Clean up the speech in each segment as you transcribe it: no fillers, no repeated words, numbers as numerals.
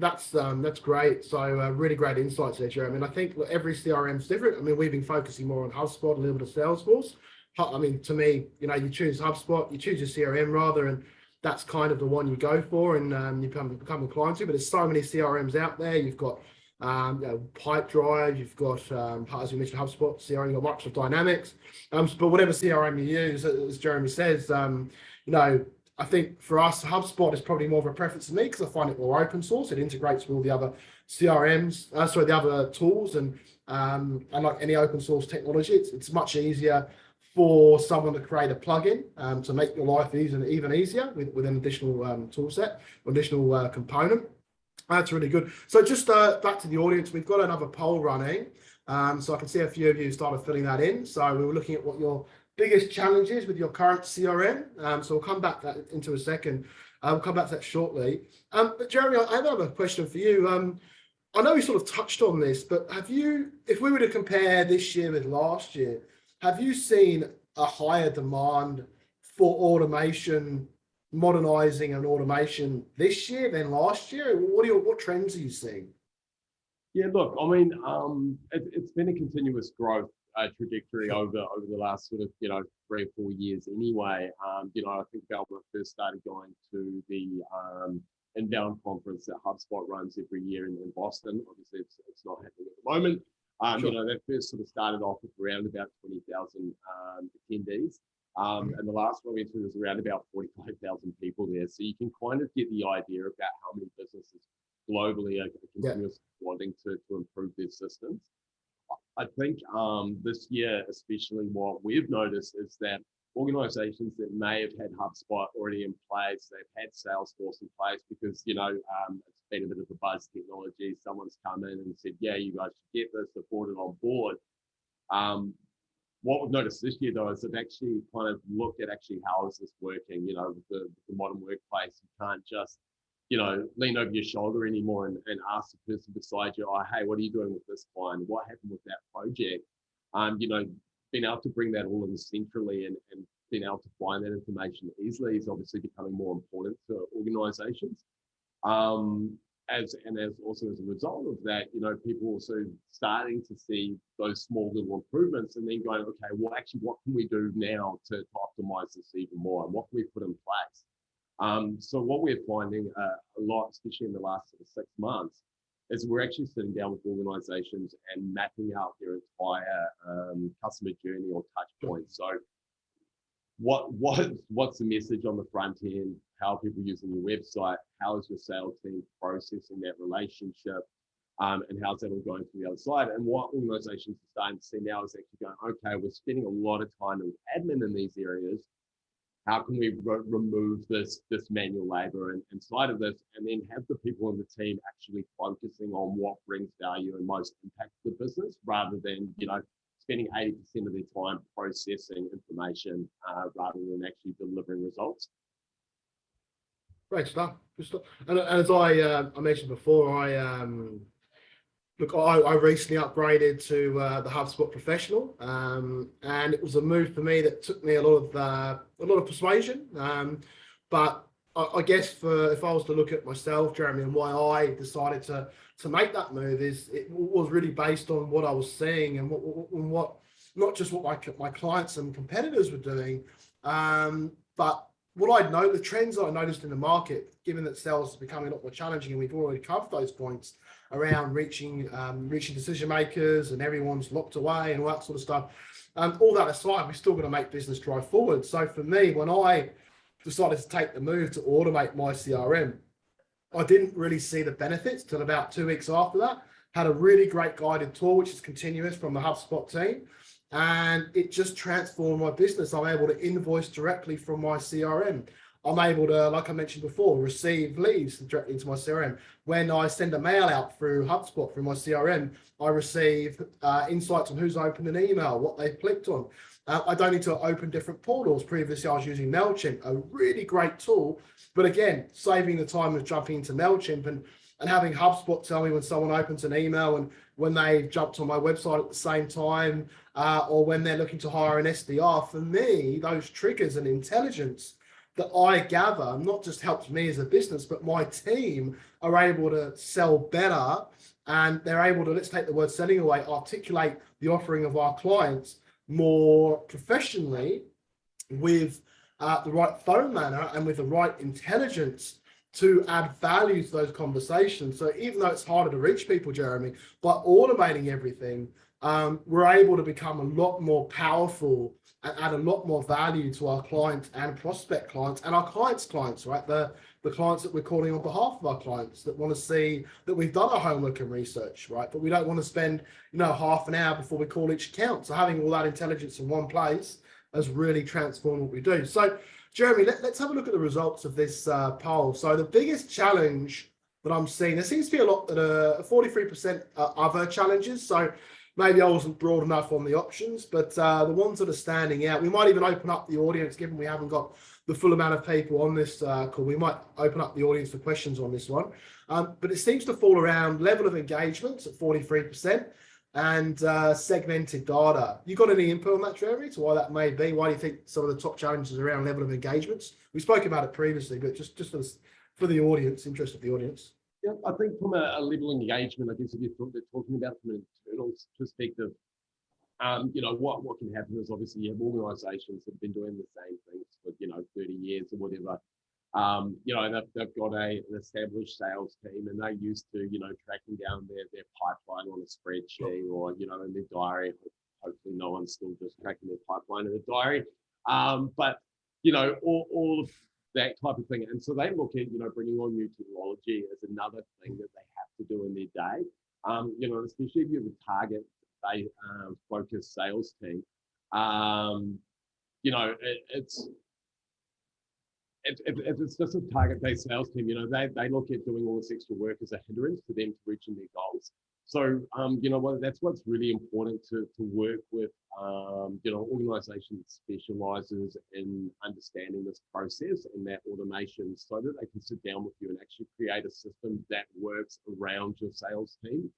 That's great. So really great insights there, Jeremy. And I think look, every CRM is different. I mean, we've been focusing more on HubSpot, a little bit of Salesforce. I mean, to me, you choose HubSpot, you choose your CRM rather, and that's kind of the one you go for, and you become inclined to. But there's so many CRMs out there. You've got Pipedrive, you've got as we mentioned, HubSpot, CRM, you've got Microsoft Dynamics. But whatever CRM you use, as Jeremy says, I think for us, HubSpot is probably more of a preference to me because I find it more open source. It integrates with all the other CRMs, the other tools, and like any open source technology, it's much easier for someone to create a plugin to make your life even easier with an additional tool set, additional component. That's really good. So just back to the audience, we've got another poll running. So I can see a few of you started filling that in. So we were looking at what your biggest challenges with your current CRM. So we'll come back that into a second. We'll come back to that shortly. But Jeremy, I have another question for you. I know we sort of touched on this, but if we were to compare this year with last year, have you seen a higher demand for automation, modernizing and automation this year than last year? What trends are you seeing? Yeah, look, I mean, it's been a continuous growth trajectory over the last sort of 3 or 4 years anyway. I think when I first started going to the inbound conference that HubSpot runs every year in Boston. Obviously, it's not happening at the moment. Sure. That first sort of started off with around about 20,000 attendees. And the last one we went to was around about 45,000 people there. So you can kind of get the idea about how many businesses globally are continuously wanting to improve their systems. I think this year, especially what we've noticed is that organizations that may have had HubSpot already in place, they've had Salesforce in place because, it's been a bit of a buzz technology. Someone's come in and said, yeah, you guys should get this, support it on board. What we've noticed this year, though, is they've actually kind of looked at how is this working, with the modern workplace. You can't just, lean over your shoulder anymore and ask the person beside you, oh, hey, what are you doing with this client? What happened with that project? Being able to bring that all in centrally and being able to find that information easily is obviously becoming more important to organizations. As a result of that, people also starting to see those small little improvements and then going, okay, well, actually, what can we do now to optimize this even more? And what can we put in place? So what we're finding a lot, especially in the last sort of 6 months, is we're actually sitting down with organizations and mapping out their entire customer journey or touch points. So what's the message on the front end? How are people using your website? How is your sales team processing that relationship? And how's that all going to the other side? And what organizations are starting to see now is actually going, okay, we're spending a lot of time with admin in these areas. How can we remove this manual labor inside of this and then have the people in the team actually focusing on what brings value and most impact to the business rather than, spending 80% of their time processing information rather than actually delivering results. Great stuff. Good stuff. And as I mentioned before, I recently upgraded to the HubSpot Professional, and it was a move for me that took me a lot of persuasion. But I guess if I was to look at myself, Jeremy, and why I decided to make that move it was really based on what I was seeing and what not just what my clients and competitors were doing, but what I'd know, the trends I noticed in the market, given that sales is becoming a lot more challenging, and we've already covered those points around reaching decision makers and everyone's locked away and all that sort of stuff. All that aside, we're still going to make business drive forward. So for me, when I decided to take the move to automate my CRM, I didn't really see the benefits till about 2 weeks after that. Had a really great guided tour, which is continuous from the HubSpot team. And it just transformed my business. I'm able to invoice directly from my CRM. I'm able to, like I mentioned before, receive leads directly into my CRM. When I send a mail out through HubSpot, through my CRM, I receive insights on who's opened an email, what they've clicked on. I don't need to open different portals. Previously, I was using MailChimp, a really great tool. But again, saving the time of jumping into MailChimp and having HubSpot tell me when someone opens an email and when they've jumped on my website at the same time, or when they're looking to hire an SDR. For me, those triggers and intelligence that I gather not just helps me as a business, but my team are able to sell better, and they're able to, let's take the word selling away, articulate the offering of our clients more professionally with the right phone manner and with the right intelligence to add value to those conversations. So even though it's harder to reach people, Jeremy, by automating everything, we're able to become a lot more powerful and add a lot more value to our clients and prospect clients and our clients' clients, right? The clients that we're calling on behalf of our clients that want to see that we've done our homework and research, right? But we don't want to spend, half an hour before we call each account. So having all that intelligence in one place has really transformed what we do. So, Jeremy, let's have a look at the results of this poll. So the biggest challenge that I'm seeing, there seems to be a lot that are 43% other challenges. So maybe I wasn't broad enough on the options, but the ones that are standing out, we might even open up the audience, given we haven't got the full amount of people on this call. We might open up the audience for questions on this one. But it seems to fall around level of engagements at 43%. And segmented data. You got any input on that, Trevor, to why that may be? Why do you think some of the top challenges around level of engagements? We spoke about it previously, but just for the audience, interest of the audience. Yeah, I think from a level of engagement, I guess if you're talking about from an internal perspective, what can happen is obviously you have organisations that have been doing the same things for 30 years or whatever. They've got an established sales team, and they're used to, tracking down their pipeline on a spreadsheet or, in their diary. Hopefully no one's still just tracking their pipeline in a diary. But all of that type of thing. And so they look at, bringing on new technology as another thing that they have to do in their day. Especially if you have a target focused sales team, if it's just a target-based sales team, they look at doing all this extra work as a hindrance to them to reaching their goals. So, that's what's really important to work with, organization that specializes in understanding this process and that automation so that they can sit down with you and actually create a system that works around your sales team,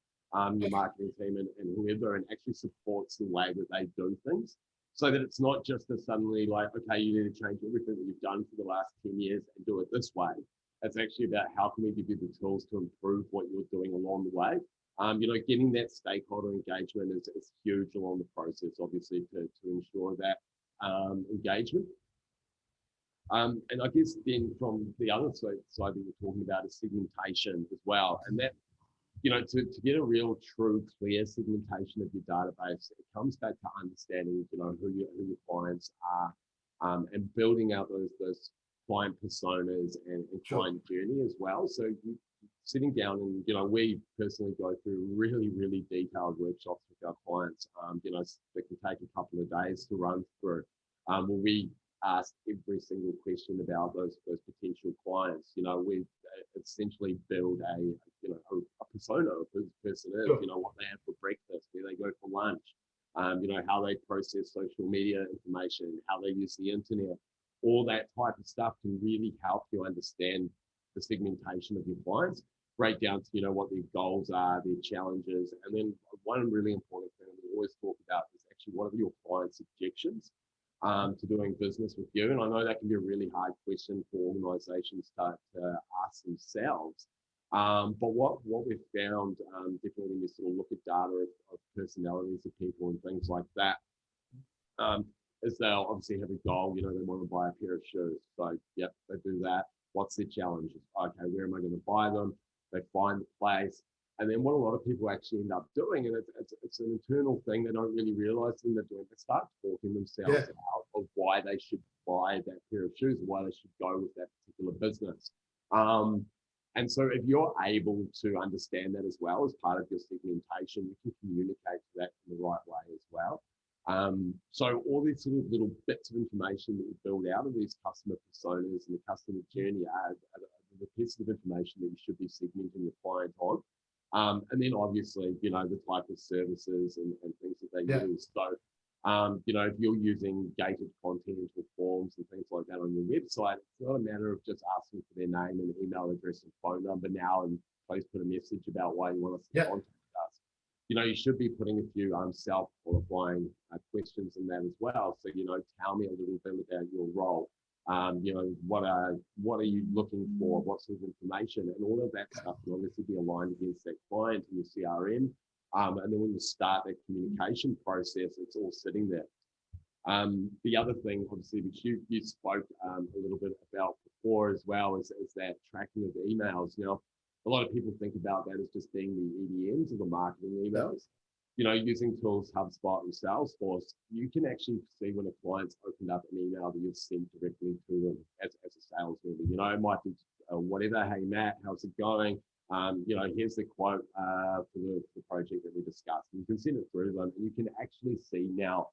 your marketing team and whoever, and actually supports the way that they do things. So that it's not just a suddenly like, okay, you need to change everything that you've done for the last 10 years and do it this way. It's actually about how can we give you the tools to improve what you're doing along the way. Getting that stakeholder engagement is huge along the process, obviously, to ensure that engagement. And I guess then from the other side that you're talking about is segmentation as well. And that, to get a real, true, clear segmentation of your database, it comes back to understanding, who your clients are, and building out those client personas and client journey as well. So you sitting down and, we personally go through really, really detailed workshops with our clients, that can take a couple of days to run through, where we ask every single question about those potential clients. We essentially build a persona of who the person is, what they have for breakfast, where they go for lunch, how they process social media information, how they use the internet. All that type of stuff can really help you understand the segmentation of your clients, break down to, what their goals are, their challenges. And then one really important thing we always talk about is actually what are your clients' objections to doing business with you. And I know that can be a really hard question for organizations to ask themselves. But what we've found, definitely when you sort of look at data of personalities of people and things like that, is they'll obviously have a goal, they want to buy a pair of shoes. So, yep, they do that. What's their challenges? Okay, where am I going to buy them? They find the place. And then what a lot of people actually end up doing, and it's an internal thing they don't really realize when they're doing, they start talking themselves out of why they should buy that pair of shoes, or why they should go with that particular business. And so if you're able to understand that as well as part of your segmentation, you can communicate that in the right way as well. So all these sort of little bits of information that you build out of these customer personas and the customer journey are the pieces of information that you should be segmenting your client on. And then obviously, the type of services and things that they use. So, if you're using gated content or forms and things like that on your website, it's not a matter of just asking for their name and email address and phone number now and please put a message about why you want us to contact us. You should be putting a few self-qualifying questions in that as well. So, tell me a little bit about your role. What are you looking for? What sort of information? And all of that stuff can obviously be aligned against that client in your CRM. And then when you start that communication process, it's all sitting there. The other thing, obviously, which you spoke a little bit about before as well, is that tracking of emails. Now, a lot of people think about that as just being the EDMs or the marketing emails. Using tools, HubSpot and Salesforce, you can actually see when a client's opened up an email that you've sent directly to them as a sales member. It might be whatever, hey, Matt, how's it going? Here's the quote for the project that we discussed. And you can send it through them, and you can actually see now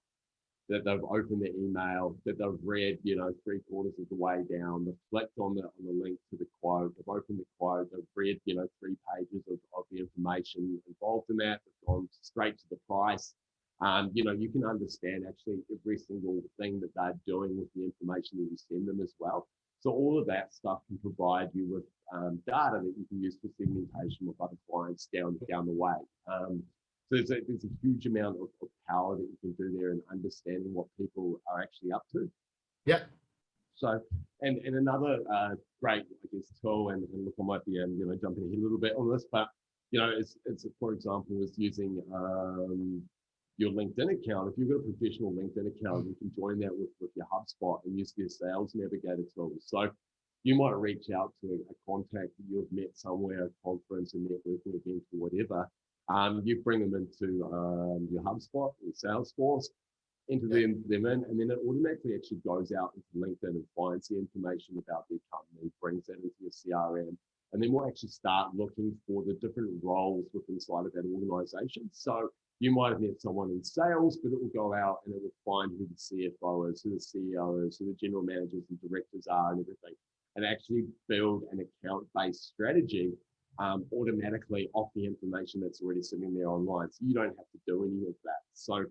that they've opened the email, that they've read, 3/4 of the way down, they've clicked on the link to the quote, they've opened the quote, they've read, 3 pages of the information involved in that, they've gone straight to the price. You can understand actually every single thing that they're doing with the information that you send them as well. So all of that stuff can provide you with data that you can use for segmentation with other clients down the way. So there's a huge amount of power that you can do there in understanding what people are actually up to. Yeah. So, and another great, tool, and look, I might be jumping ahead a little bit on this, but it's for example, is using your LinkedIn account. If you've got a professional LinkedIn account, you can join that with your HubSpot and use their Sales Navigator tool. So you might reach out to a contact that you've met somewhere, a conference, a networking event, or whatever. You bring them into your HubSpot, your Salesforce, enter them in, and then it automatically actually goes out into LinkedIn and finds the information about their company, brings that into your CRM, and then we'll actually start looking for the different roles within inside of that organization. So you might have met someone in sales, but it will go out and it will find who the CFO is, who the CEO is, who the general managers and directors are, and everything, and actually build an account-based strategy automatically off the information that's already sitting there online. So you don't have to do any of that. So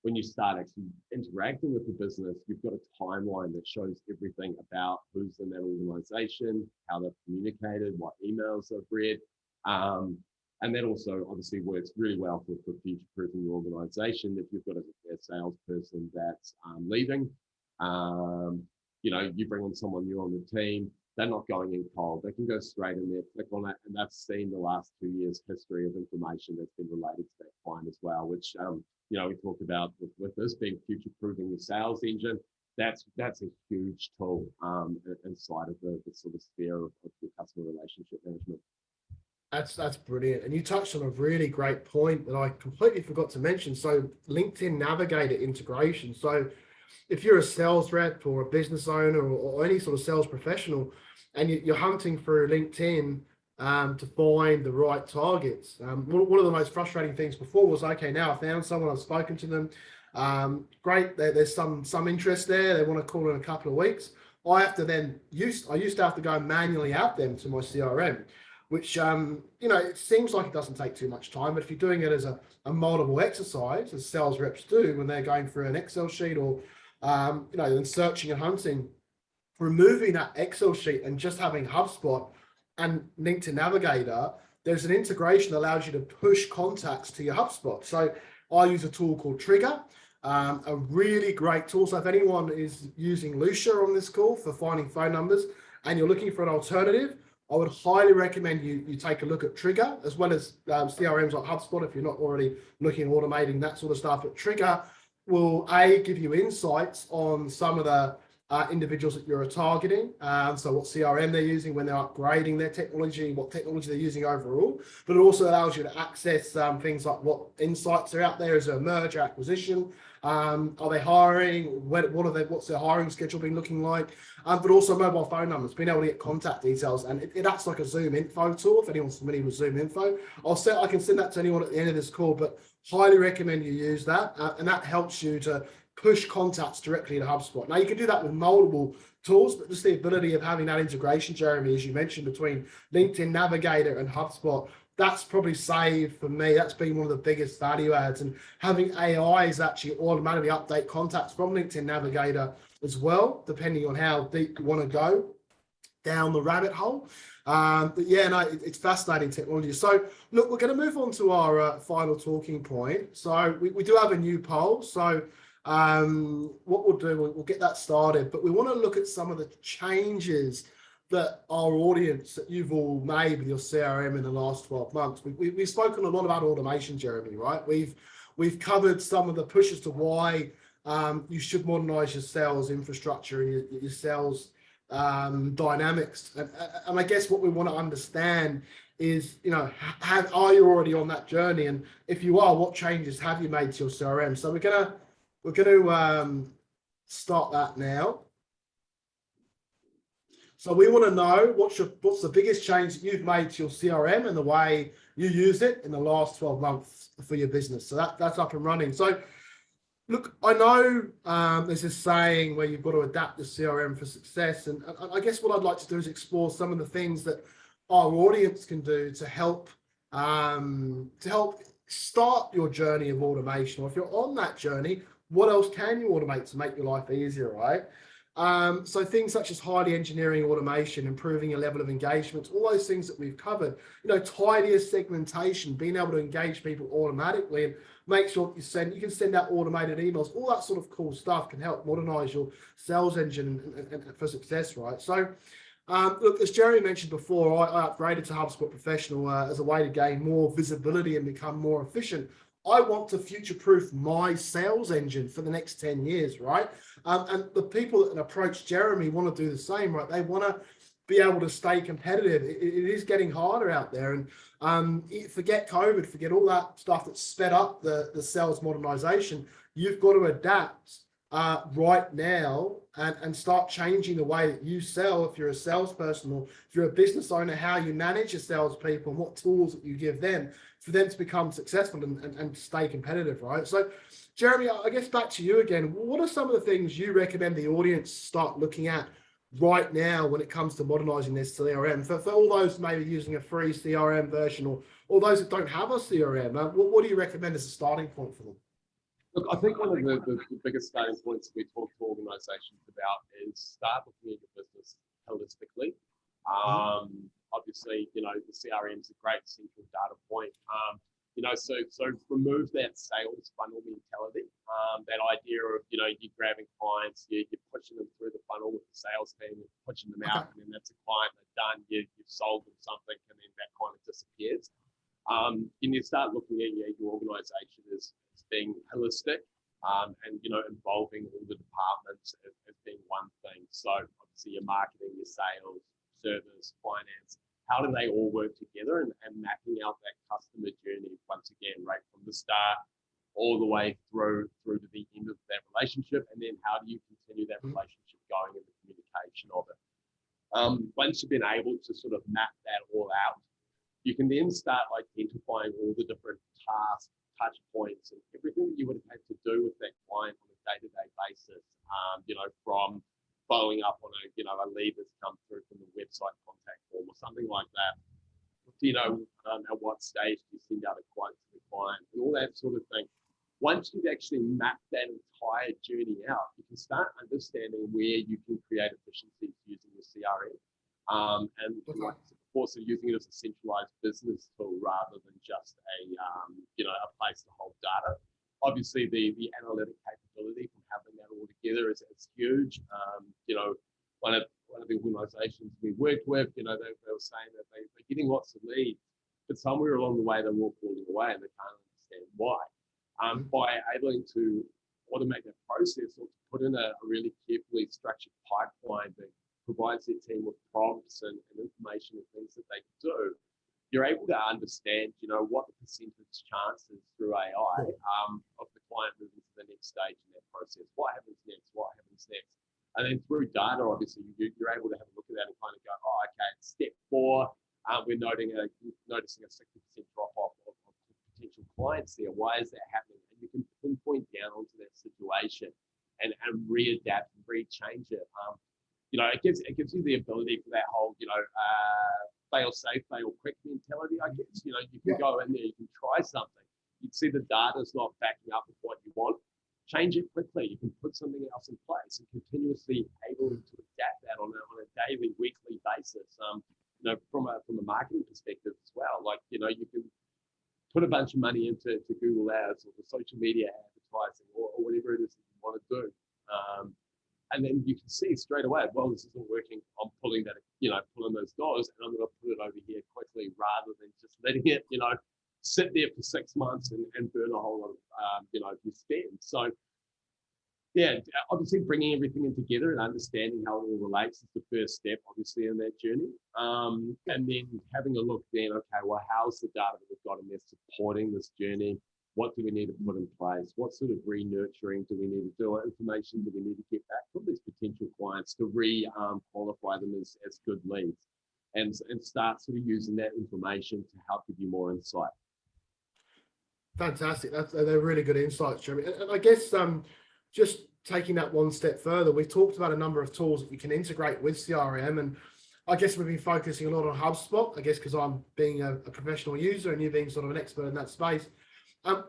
when you start actually interacting with the business, you've got a timeline that shows everything about who's in that organization, how they've communicated, what emails they've read. And that also obviously works really well for future-proofing your organization. If you've got a salesperson that's leaving, you bring on someone new on the team, they're not going in cold. They can go straight in there, click on it, and that's seen the last 2 years' history of information that's been related to that client as well, which, we talked about with this being future-proofing the sales engine. That's a huge tool inside of the sort of sphere of your customer relationship management. That's brilliant. And you touched on a really great point that I completely forgot to mention. So LinkedIn Navigator integration. So if you're a sales rep or a business owner or any sort of sales professional, and you're hunting through LinkedIn to find the right targets, one of the most frustrating things before was, okay, now I found someone, I've spoken to them, great, there's some interest there, they want to call in a couple of weeks. I used to have to go manually add them to my CRM, which, it seems like it doesn't take too much time, but if you're doing it as a multiple exercise, as sales reps do when they're going through an Excel sheet or, and searching and hunting, removing that Excel sheet and just having HubSpot and LinkedIn Navigator, there's an integration that allows you to push contacts to your HubSpot. So I use a tool called Trigger, a really great tool. So if anyone is using Lucia on this call for finding phone numbers and you're looking for an alternative, I would highly recommend you take a look at Trigger, as well as CRMs like HubSpot if you're not already looking at automating that sort of stuff. But Trigger will give you insights on some of the individuals that you're targeting. So what CRM they're using when they're upgrading their technology, what technology they're using overall. But it also allows you to access things like what insights are out there. Is there a merger, acquisition? Are they hiring? What's their hiring schedule been looking like? But also mobile phone numbers, being able to get contact details, and it acts like a Zoom info tool. If anyone's familiar with Zoom info, I can send that to anyone at the end of this call, but highly recommend you use that, and that helps you to push contacts directly to HubSpot. Now you can do that with multiple tools, but just the ability of having that integration, Jeremy, as you mentioned, between LinkedIn Navigator and HubSpot, that's probably saved for me. That's been one of the biggest value adds, and having AIs actually automatically update contacts from LinkedIn Navigator as well, depending on how deep you want to go down the rabbit hole. But yeah, no, it's fascinating technology. So look, we're going to move on to our final talking point. So we do have a new poll. So what we'll do, we'll get that started, but we want to look at some of the changes that our audience that you've all made with your CRM in the last 12 months. We've spoken a lot about automation, Jeremy, right? We've covered some of the pushes to why you should modernize your sales infrastructure and your sales dynamics. And I guess what we want to understand is, are you already on that journey? And if you are, what changes have you made to your CRM? So we're gonna start that now. So we want to know what's the biggest change that you've made to your CRM and the way you use it in the last 12 months for your business. So that's up and running. So look, I know there's this saying where you've got to adapt the CRM for success. And I guess what I'd like to do is explore some of the things that our audience can do to help start your journey of automation. Or if you're on that journey, what else can you automate to make your life easier, right? So things such as highly engineering automation, improving your level of engagement, all those things that we've covered, tidier segmentation, being able to engage people automatically and make sure you can send out automated emails, all that sort of cool stuff can help modernize your sales engine and for success, right? So look, as Jeremy mentioned before, I upgraded to HubSpot Professional as a way to gain more visibility and become more efficient. I want to future-proof my sales engine for the next 10 years, right? And the people that approach Jeremy want to do the same, right? They want to be able to stay competitive. It is getting harder out there. And forget COVID, forget all that stuff that sped up the sales modernization. You've got to adapt right now and start changing the way that you sell if you're a salesperson, or if you're a business owner, how you manage your salespeople and what tools that you give them for them to become successful and stay competitive, right? So, Jeremy, I guess back to you again. What are some of the things you recommend the audience start looking at right now when it comes to modernizing their CRM? For all those maybe using a free CRM version, or those that don't have a CRM, what do you recommend as a starting point for them? Look, I think one of the biggest starting points we talk to organizations about is start looking at your business holistically. Obviously, the CRM is a great central data point. So remove that sales funnel mentality, that idea of, you're grabbing clients, you're pushing them through the funnel with the sales team, you're pushing them out, and then that's a client, they're done, you've sold them something, and then that kind of disappears. You need to start looking at your organization as being holistic, and involving all the departments as being one thing. So obviously your marketing, your sales, service, finance, how do they all work together, and mapping out that customer journey once again, right from the start all the way through to the end of that relationship, and then how do you continue that relationship going in the communication of it. Once you've been able to sort of map that all out, you can then start identifying all the different tasks, touch points, and everything that you would have had to do with that client on a day-to-day basis, from following up on a lead that's come through from the website contact form or something like that. At what stage do you send out a quote to the client and all that sort of thing. Once you've actually mapped that entire journey out, you can start understanding where you can create efficiencies using your CRM. Of course, using it as a centralized business tool rather than just a place to hold data. Obviously, the analytic capability from having that all together is huge. One of the organisations we worked with, they were saying that they're getting lots of leads, but somewhere along the way they're all falling away and they can't understand why. By able to automate that process, or to put in a really carefully structured pipeline that provides their team with prompts and information and things that they can do, you're able to understand, what the percentage chance is through AI of the client moving to the next stage in that process. What happens next? And then through data, obviously, you're able to have a look at that and kind of go, oh, okay, step 4, we're noticing a 60% drop-off of potential clients there. Why is that happening? And you can pinpoint down onto that situation and readapt and re-change it. It gives you the ability for that whole, fail safe, fail quick mentality, I guess. You can go in there, you can try something. You'd see the data's not backing up with what you want. Change it quickly. You can put something else in place and continuously able to adapt that on a daily, weekly basis. From a marketing perspective as well. You can put a bunch of money into Google Ads or the social media advertising or whatever it is that you want to do. And then you can see straight away, well, this isn't working. I'm pulling that, pulling those dollars, and I'm going to put it over here quickly rather than just letting it, sit there for 6 months and burn a whole lot of, your spend. So, yeah, obviously bringing everything in together and understanding how it all relates is the first step, obviously, in that journey. And then having a look then, okay, well, how's the data that we've got in there supporting this journey? What do we need to put in place? What sort of re-nurturing do we need to do? What information do we need to get back from these potential clients to qualify them as good leads? And start sort of using that information to help give you more insight. Fantastic. They're really good insights, Jeremy. And I guess just taking that one step further, we've talked about a number of tools that you can integrate with CRM, and I guess we've been focusing a lot on HubSpot, I guess because I'm being a professional user and you being sort of an expert in that space. So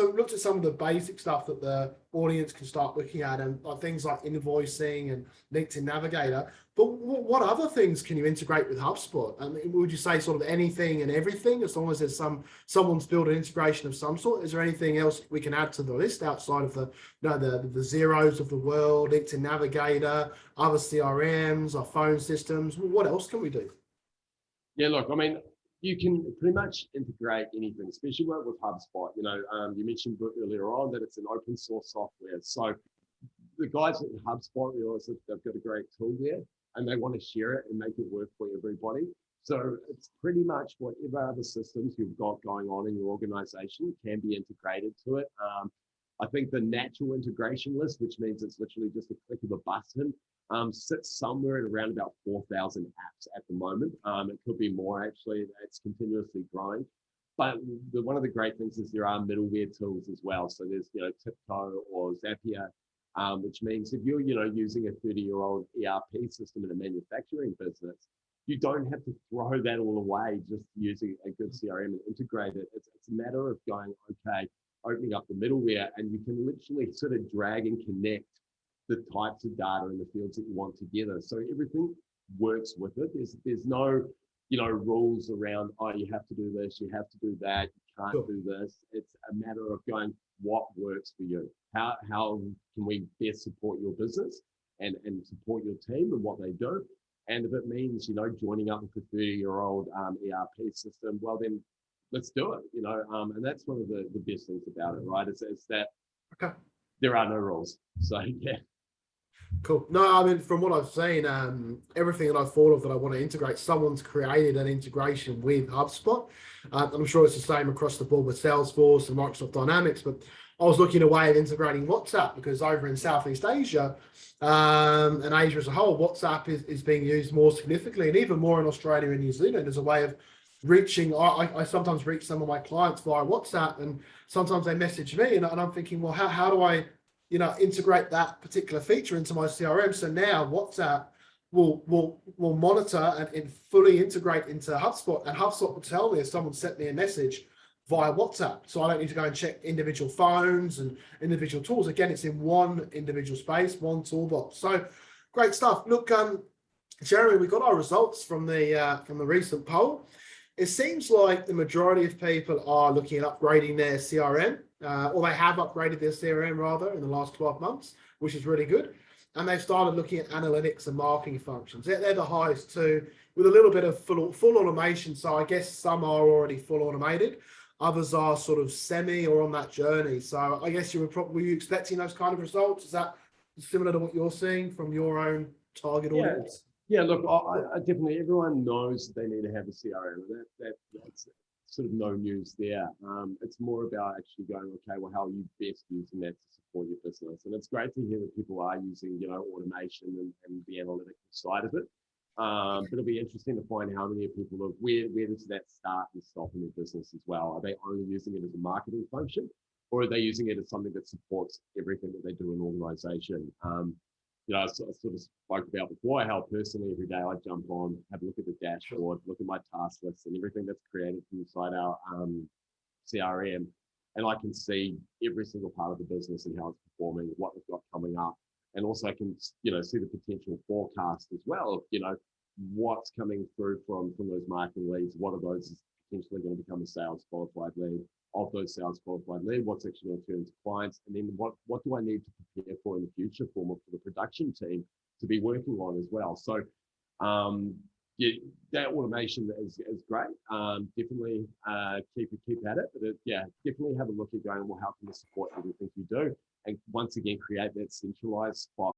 we looked at some of the basic stuff that the audience can start looking at, and things like invoicing and LinkedIn Navigator. But what other things can you integrate with HubSpot? I mean, would you say sort of anything and everything, as long as there's someone's built an integration of some sort? Is there anything else we can add to the list outside of the Xeros of the world, LinkedIn Navigator, other CRMs, our phone systems? What else can we do? Yeah, look, I mean, you can pretty much integrate anything, especially with HubSpot. You mentioned earlier on that it's an open source software. So the guys at HubSpot realize that they've got a great tool there and they want to share it and make it work for everybody. So it's pretty much whatever other systems you've got going on in your organization can be integrated to it. I think the natural integration list, which means it's literally just a click of a button, sits somewhere at around about 4,000 apps at the moment. It could be more, actually. It's continuously growing. But one of the great things is there are middleware tools as well. So there's, Tipco or Zapier, which means if you're, using a 30-year-old ERP system in a manufacturing business, you don't have to throw that all away just using a good CRM and integrate it. It's a matter of going, okay, opening up the middleware, and you can literally sort of drag and connect the types of data in the fields that you want together. So everything works with it. There's no, rules around, oh, you have to do this, you have to do that, you can't do this. It's a matter of going, what works for you? How can we best support your business and support your team and what they do? And if it means, joining up with a 30-year-old ERP system, well, then let's do it, and that's one of the best things about it, right? It's that there are no rules. So, yeah. Cool. No, I mean, from what I've seen, everything that I've thought of that I want to integrate, someone's created an integration with HubSpot. I'm sure it's the same across the board with Salesforce and Microsoft Dynamics, but I was looking at a way of integrating WhatsApp, because over in Southeast Asia and Asia as a whole, WhatsApp is being used more significantly, and even more in Australia and New Zealand as a way of reaching. I sometimes reach some of my clients via WhatsApp, and sometimes they message me, and I'm thinking, well, how do I integrate that particular feature into my CRM? So now WhatsApp will monitor and fully integrate into HubSpot, and HubSpot will tell me if someone sent me a message via WhatsApp. So I don't need to go and check individual phones and individual tools. Again, it's in one individual space, one toolbox. So great stuff. Look, Jeremy, we got our results from the recent poll. It seems like the majority of people are looking at upgrading their CRM, or they have upgraded their CRM rather in the last 12 months, which is really good. And they've started looking at analytics and marketing functions. They're the highest too, with a little bit of full automation. So I guess some are already full automated. Others are sort of semi or on that journey. So I guess were you expecting those kind of results? Is that similar to what you're seeing from your own target audience? Yeah, look, I definitely, everyone knows they need to have a CRM. That's sort of no news there. It's more about actually going, okay, well, how are you best using that to support your business? And it's great to hear that people are using, automation and the analytical side of it. But it'll be interesting to find how many people are, where does that start and stop in their business as well? Are they only using it as a marketing function, or are they using it as something that supports everything that they do in an organization? I sort of spoke about before how personally every day I jump on, have a look at the dashboard, look at my task list and everything that's created inside our CRM. And I can see every single part of the business and how it's performing, what we've got coming up. And also I can, see the potential forecast as well, what's coming through from those marketing leads, what are those potentially going to become a sales qualified lead. Of those sales qualified lead, what's actually going to turn into clients, and then what do I need to prepare for in the future for the production team to be working on as well. So yeah, that automation is great. Definitely keep at it, but definitely have a look at going, well, how can we support everything you do, and once again create that centralized spot